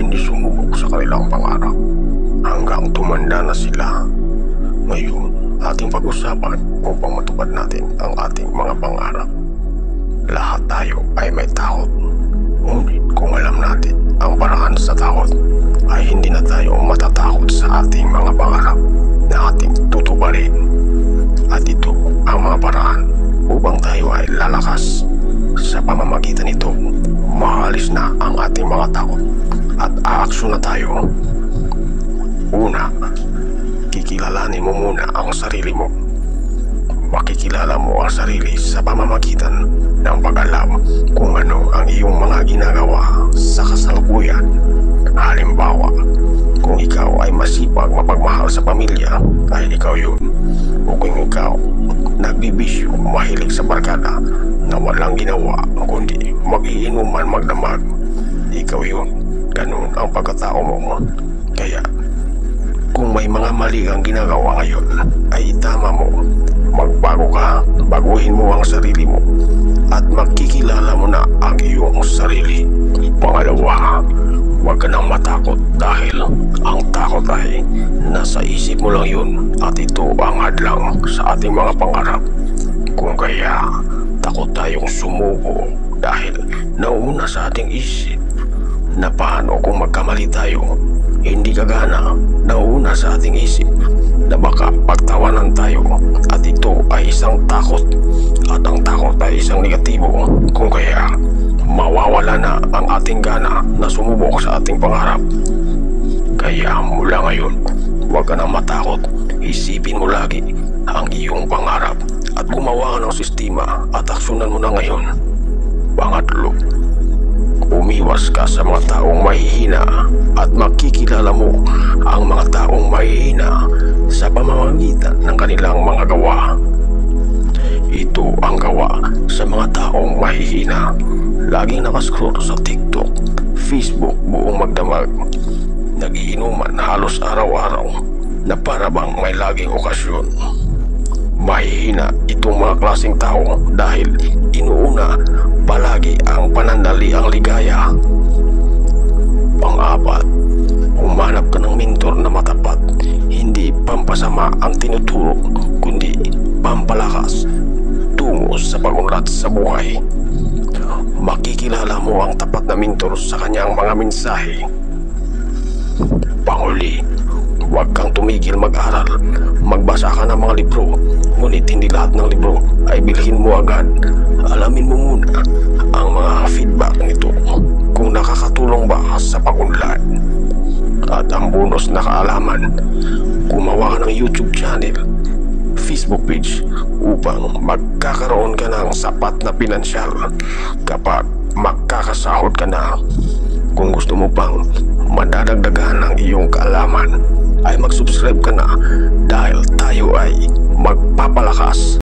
hindi sumubok sa kanilang pangarap hanggang tumanda na sila. Ngayon, ating pag-usapan upang matupad natin ang ating mga pangarap. Lahat tayo ay may takot. Ngunit kung alam natin ang paraan sa takot, ay hindi na tayo matatakot sa ating mga pangarap na ating tutuparin. At ito ang mga paraan upang tayo ay lalakas. Sa pamamagitan nito, maalis na ang ating mga takot at aaksyon na tayo. Una, kikilalanin mo muna ang sarili mo. Makikilala mo ang sarili sa pamamagitan ng pag-alam kung ano ang iyong mga ginagawa sa kasalukuyan. Halimbawa, kung ikaw ay masipag mapagmahal sa pamilya, ay ikaw yun. O kung ikaw nagbibisyo, mahilig sa barkada na walang ginawa kundi mag-iinuman magdamag, ikaw yun. Ganun ang pagkatao mo. Kaya kung may mga mali kang ginagawa ngayon, ay itama mo. Magbago ka, baguhin mo ang sarili mo at makikilala mo na ang iyong sarili. Pangalawa, huwag ka nang matakot dahil ang takot ay nasa isip mo lang yun at ito ang hadlang sa ating mga pangarap. Kung kaya takot tayong sumuko dahil nauna sa ating isip na paano kung magkamali tayo. Hindi kagana, nauna sa ating isip na baka pagtawanan tayo at ito ay isang takot at ang takot ay isang negatibo. Kung kaya mawawala na ang ating gana na sumubok sa ating pangarap. Kaya mula ngayon, huwag ka nang matakot. Isipin mo lagi ang iyong pangarap at gumawa ka ng sistema at aksyonan mo na ngayon. Pangatlo, umiwas ka sa mga taong mahihina at makikilala mo ang mga taong mahihina sa pamamagitan ng kanilang mga gawa. Ito ang gawa sa mga taong mahihina. Laging nakascroll sa TikTok, Facebook buong magdamag. Nagiinuman halos araw-araw na para bang may laging okasyon. Mahihina itong mga klaseng tao dahil inuuna palagi ang panandaliang ligaya. Pang-apat, humanap ka ng mentor na matapat. Hindi pampasama ang tinuturo, kundi pampalakas tungo sa pag-unlad sa buhay. Makikilala mo ang tapat na mentor sa kanyang mga mensahe. Panghuli, huwag kang tumigil mag-aral. Magbasa ka ng mga libro, ngunit hindi lahat ng libro ay bilhin mo agad. Alamin mo muna ang mga feedback nito kung nakakatulong ba sa pag-unlad. At ang bonus na kaalaman, gumawa ka ng YouTube channel, Facebook page upang magkakaroon ka ng sapat na pinansyal kapag magkakasahod ka na. Kung gusto mo pang madadagdagan ng iyong kaalaman, ay mag-subscribe ka na dahil tayo ay magpapalakas